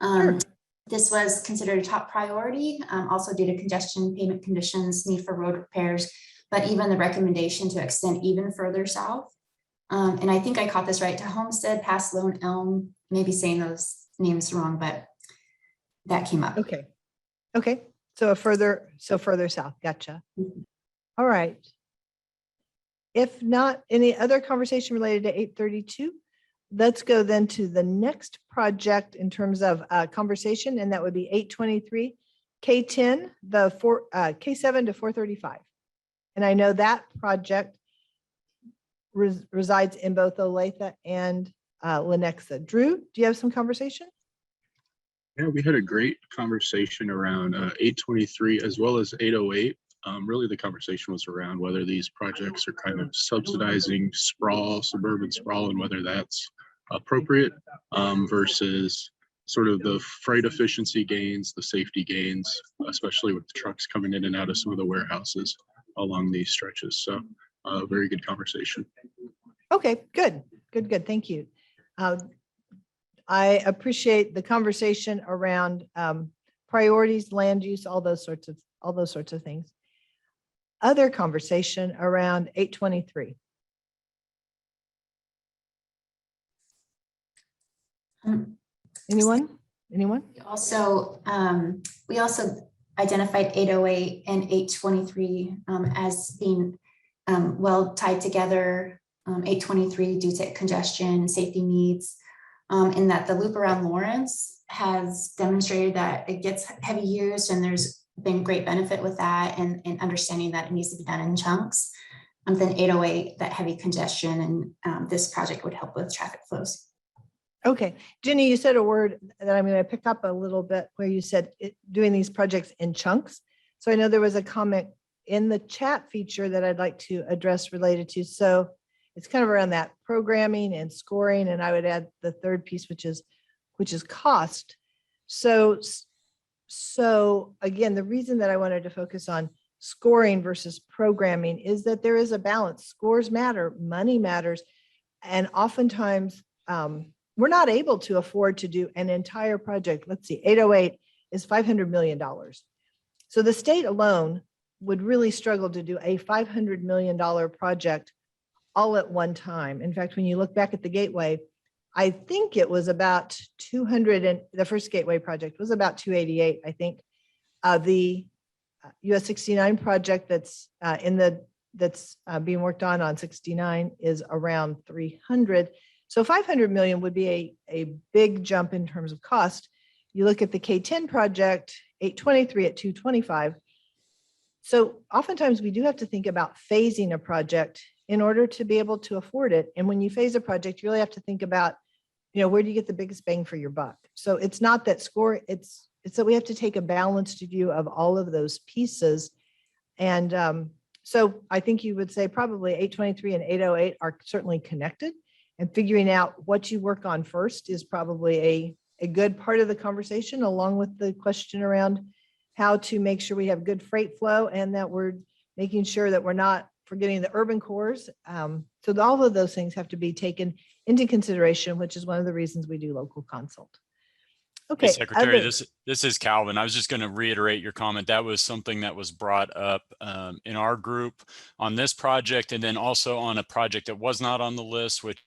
Sure. This was considered a top priority, also due to congestion, payment conditions, need for road repairs, but even the recommendation to extend even further south. And I think I caught this right, to Homestead, past Lone Elm, maybe saying those names wrong, but that came up. Okay. Okay. So further south. Gotcha. Mhm. All right. If not any other conversation related to 832, let's go then to the next project in terms of conversation, and that would be 823 K10, K7 to 435. And I know that project resides in both Olathe and Lenexa. Drew, do you have some conversation? Yeah, we had a great conversation around 823 as well as 808. Really, the conversation was around whether these projects are kind of subsidizing sprawl, suburban sprawl, and whether that's appropriate versus sort of the freight efficiency gains, the safety gains, especially with the trucks coming in and out of some of the warehouses along these stretches. So very good conversation. Okay, good. Thank you. I appreciate the conversation around priorities, land use, all those sorts of things. Other conversation around 823. Anyone? We also identified 808 and 823 as being well tied together. 823 due to congestion, safety needs, and that the loop around Lawrence has demonstrated that it gets heavy use, and there's been great benefit with that, and understanding that it needs to be done in chunks. Then 808, that heavy congestion, and this project would help with traffic flows. Okay, Jenny, you said a word that I'm going to pick up a little bit where you said doing these projects in chunks. So I know there was a comment in the chat feature that I'd like to address related to. So it's kind of around that programming and scoring, and I would add the third piece, which is cost. So again, the reason that I wanted to focus on scoring versus programming is that there is a balance. Scores matter, money matters, and oftentimes we're not able to afford to do an entire project. Let's see, 808 is $500 million. So the state alone would really struggle to do a $500 million project all at one time. In fact, when you look back at the Gateway, I think it was about 200, and the first Gateway project was about 288, I think. The US 69 project that's being worked on 69 is around 300. So 500 million would be a big jump in terms of cost. You look at the K10 project, 823 at 225. So oftentimes we do have to think about phasing a project in order to be able to afford it. And when you phase a project, you really have to think about, where do you get the biggest bang for your buck? So it's not that it's that we have to take a balanced view of all of those pieces. And so I think you would say probably 823 and 808 are certainly connected, and figuring out what you work on first is probably a good part of the conversation, along with the question around how to make sure we have good freight flow and that we're making sure that we're not forgetting the urban cores. So all of those things have to be taken into consideration, which is one of the reasons we do local consult. Okay, hey, Secretary, this is Calvin. I was just going to reiterate your comment. That was something that was brought up in our group on this project, and then also on a project that was not on the list, which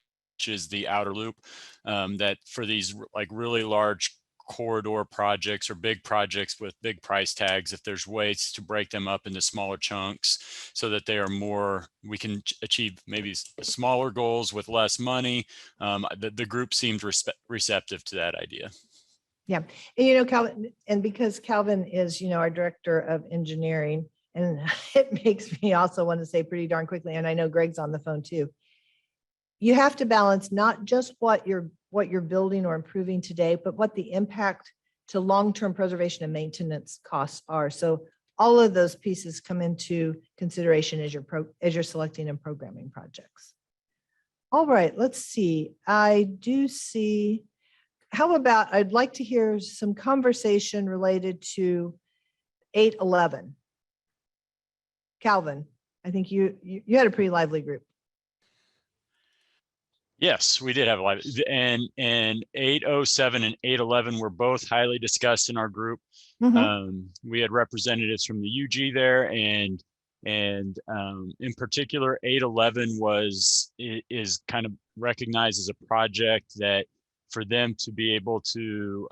is the outer loop, that for these like really large corridor projects or big projects with big price tags, if there's ways to break them up into smaller chunks so that they are more, we can achieve maybe smaller goals with less money. The group seemed receptive to that idea. Yeah, and Calvin, and because Calvin is, our director of engineering, and it makes me also want to say pretty darn quickly, and I know Greg's on the phone too. You have to balance not just what you're building or improving today, but what the impact to long-term preservation and maintenance costs are. So all of those pieces come into consideration as you're selecting and programming projects. All right, let's see. I do see. How about, I'd like to hear some conversation related to 811. Calvin, I think you had a pretty lively group. Yes, we did have a live, and 807 and 811 were both highly discussed in our group. Mm-hmm. We had representatives from the UG there, and in particular, 811 is kind of recognized as a project that for them to be able to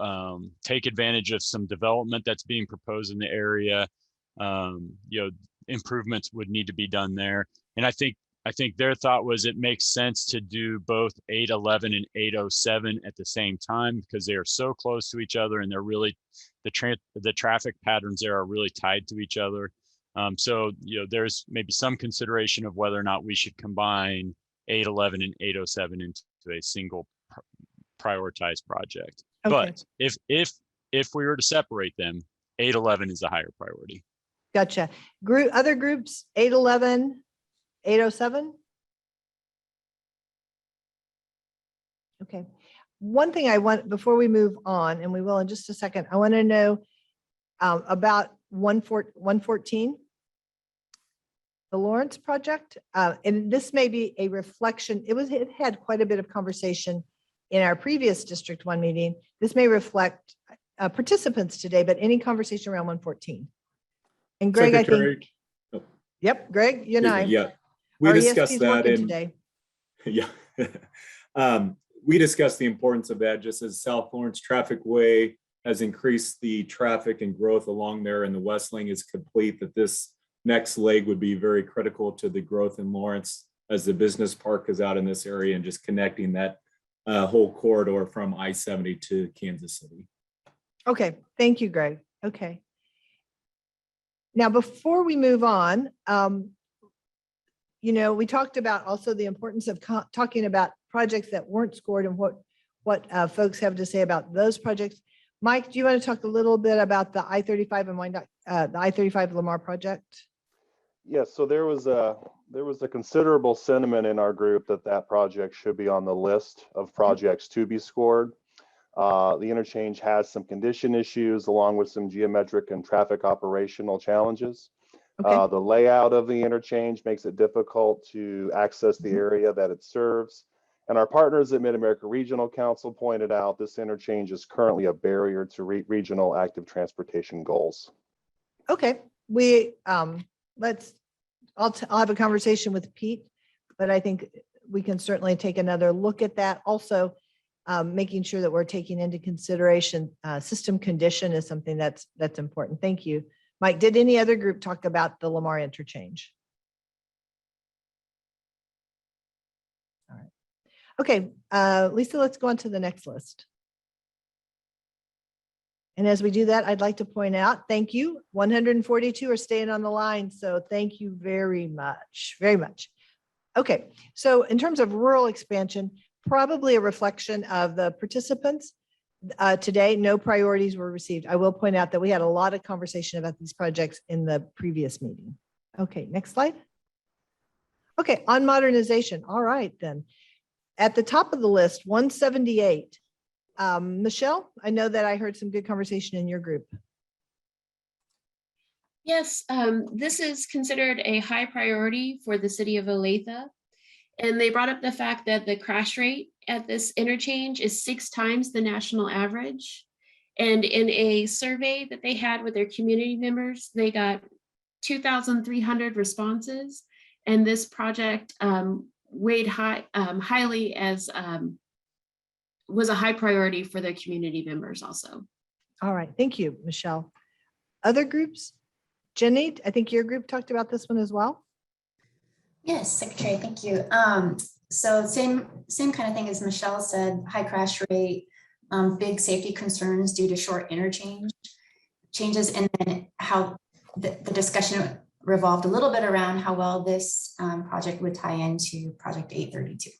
take advantage of some development that's being proposed in the area. Improvements would need to be done there. And I think their thought was it makes sense to do both 811 and 807 at the same time because they are so close to each other and they're really, the traffic patterns there are really tied to each other. So, there's maybe some consideration of whether or not we should combine 811 and 807 into a single prioritized project. Okay. But if we were to separate them, 811 is a higher priority. Gotcha. Other groups, 811, 807? Okay. One thing I want, before we move on, and we will in just a second, I want to know about 114, the Lawrence project. And this may be a reflection. It had quite a bit of conversation in our previous District 1 meeting. This may reflect participants today, but any conversation around 114. And Greg, Secretary, I think, yep, Greg, you and I. yeah, we our discussed ESP's that working in today. Yeah. We discussed the importance of that just as South Lawrence Traffic Way has increased the traffic and growth along there and the West Lane is complete, that this next leg would be very critical to the growth in Lawrence as the business park is out in this area and just connecting that whole corridor from I-70 to Kansas City. Okay, thank you, Greg. Okay. Now, before we move on, we talked about also the importance of talking about projects that weren't scored and what folks have to say about those projects. Mike, do you want to talk a little bit about the I-35 and the I-35 Lamar project? Yes, so there was a considerable sentiment in our group that project should be on the list of projects to be scored. The interchange has some condition issues along with some geometric and traffic operational challenges. Okay. The layout of the interchange makes it difficult to access the area that it serves. And our partners at Mid-America Regional Council pointed out this interchange is currently a barrier to regional active transportation goals. Okay, I'll have a conversation with Pete, but I think we can certainly take another look at that. Also, making sure that we're taking into consideration system condition is something that's important. Thank you. Mike, did any other group talk about the Lamar interchange? All right. Okay, Lisa, let's go on to the next list. And as we do that, I'd like to point out, thank you. 142 are staying on the line. So thank you very much, very much. Okay, so in terms of rural expansion, probably a reflection of the participants. Today, no priorities were received. I will point out that we had a lot of conversation about these projects in the previous meeting. Okay, next slide. Okay, on modernization. All right, then. At the top of the list, 178. Michelle, I know that I heard some good conversation in your group. Yes, this is considered a high priority for the city of Olathe. And they brought up the fact that the crash rate at this interchange is 6 times the national average. And in a survey that they had with their community members, they got 2,300 responses. And this project weighed highly as was a high priority for their community members also. All right, thank you, Michelle. Other groups? Jenny, I think your group talked about this one as well. Yes, Secretary, thank you. So same kind of thing as Michelle said, high crash rate, big safety concerns due to short interchange changes, and then how the discussion revolved a little bit around how well this project would tie into Project 832.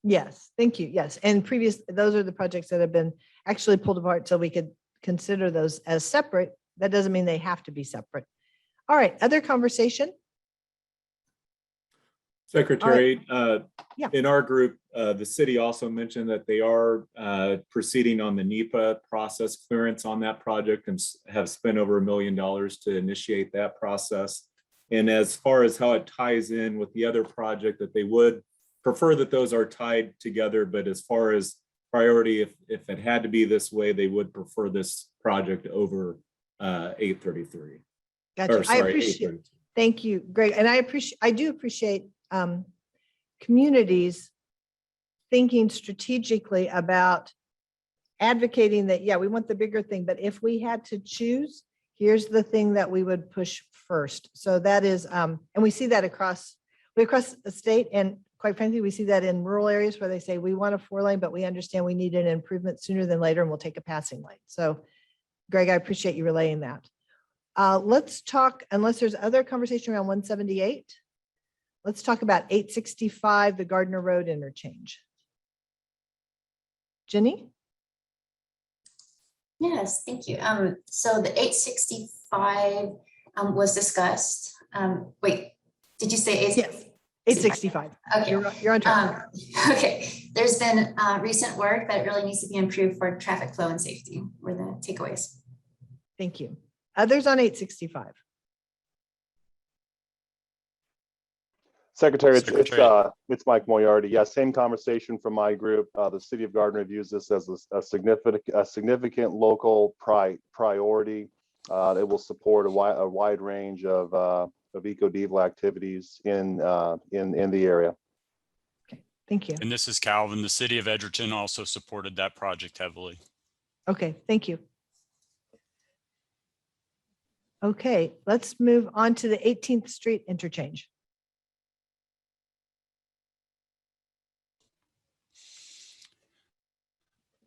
Yes, thank you. Yes, and those are the projects that have been actually pulled apart so we could consider those as separate. That doesn't mean they have to be separate. All right, other conversation? Secretary, Yeah. In our group, the city also mentioned that they are proceeding on the NEPA process clearance on that project and have spent over $1 million to initiate that process. And as far as how it ties in with the other project, that they would prefer that those are tied together, but as far as priority, if it had to be this way, they would prefer this project over 833. Gotcha. Or, sorry, I appreciate. 832. Thank you, Greg. And I do appreciate communities thinking strategically about advocating that, yeah, we want the bigger thing, but if we had to choose, here's the thing that we would push first. So that is, and we see that across the state, and quite frankly, we see that in rural areas where they say, we want a 4-lane, but we understand we need an improvement sooner than later, and we'll take a passing lane. So Greg, I appreciate you relaying that. Let's talk, unless there's other conversation around 178, let's talk about 865, the Gardner Road interchange. Jenny? Yes, thank you. So the 865 was discussed. Wait, did you say 865? Yes, 865. Okay. You're on track. Okay, there's been recent work that really needs to be improved for traffic flow and safety were the takeaways. Thank you. Others on 865. Secretary, it's Mike Moriarty. Yeah, same conversation from my group. The city of Gardner views this as a significant local priority. It will support a wide range of eco-diesel activities in the area. Okay, thank you. And this is Calvin. The city of Edgerton also supported that project heavily. Okay, thank you. Okay, let's move on to the 18th Street interchange.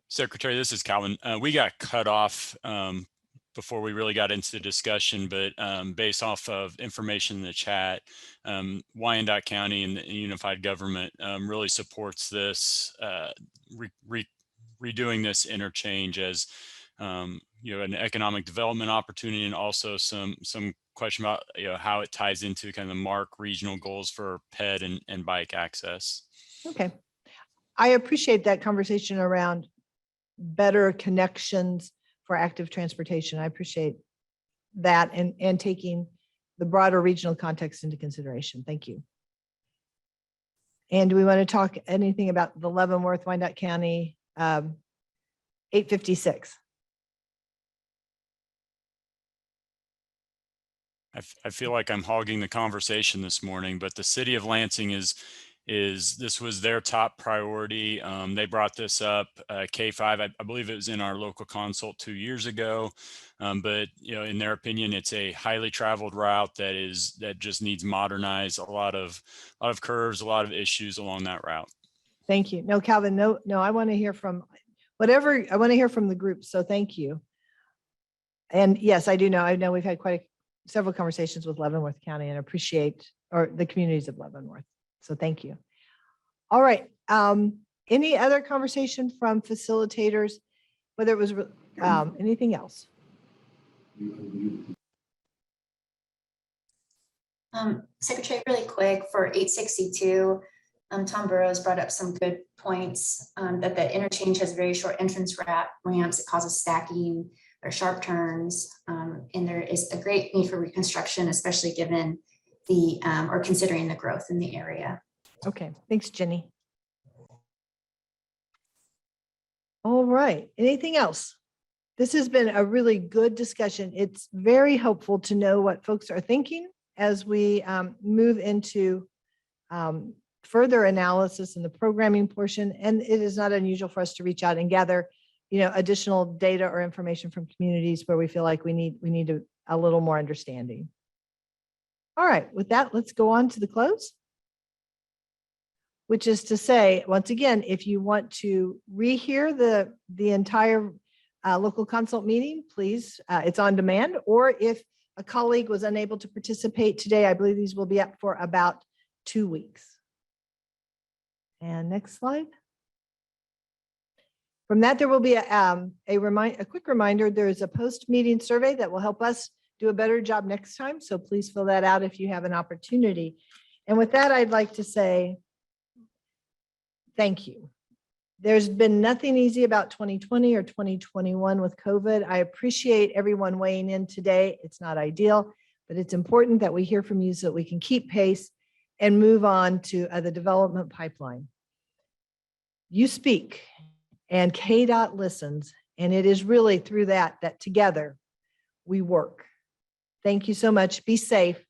Secretary, this is Calvin. We got cut off before we really got into the discussion, but based off of information in the chat, Wyandotte County and the Unified Government really supports this, redoing this interchange as an economic development opportunity, and also some question about how it ties into kind of the MARC regional goals for ped and bike access. Okay, I appreciate that conversation around better connections for active transportation. I appreciate that and taking the broader regional context into consideration. Thank you. And do we want to talk anything about the Leavenworth, Wyandotte County, 856? I feel like I'm hogging the conversation this morning, but the city of Lansing this was their top priority. They brought this up, K5, I believe it was in our local consult 2 years ago. But in their opinion, it's a highly traveled route that just needs modernized. A lot of curves, a lot of issues along that route. Thank you. No, Calvin, no, I want to hear from I want to hear from the group. So thank you. And yes, I know we've had several conversations with Leavenworth County and appreciate the communities of Leavenworth. So thank you. All right. Any other conversation from facilitators, whether it was anything else? Secretary, really quick for 862, Tom Burrows brought up some good points that the interchange has very short entrance ramps. It causes stacking or sharp turns, and there is a great need for reconstruction, especially given or considering the growth in the area. Okay, thanks, Jenny. All right, anything else? This has been a really good discussion. It's very helpful to know what folks are thinking as we move into further analysis in the programming portion. And it is not unusual for us to reach out and gather, additional data or information from communities where we feel like we need a little more understanding. All right, with that, let's go on to the close, which is to say, once again, if you want to rehear the entire local consult meeting, please, it's on demand, or if a colleague was unable to participate today, I believe these will be up for about 2 weeks. And next slide. From that, there will be a quick reminder, there is a post-meeting survey that will help us do a better job next time. So please fill that out if you have an opportunity. And with that, I'd like to say thank you. There's been nothing easy about 2020 or 2021 with COVID. I appreciate everyone weighing in today. It's not ideal, but it's important that we hear from you so that we can keep pace and move on to the development pipeline. You speak and KDOT listens, and it is really through that together we work. Thank you so much. Be safe.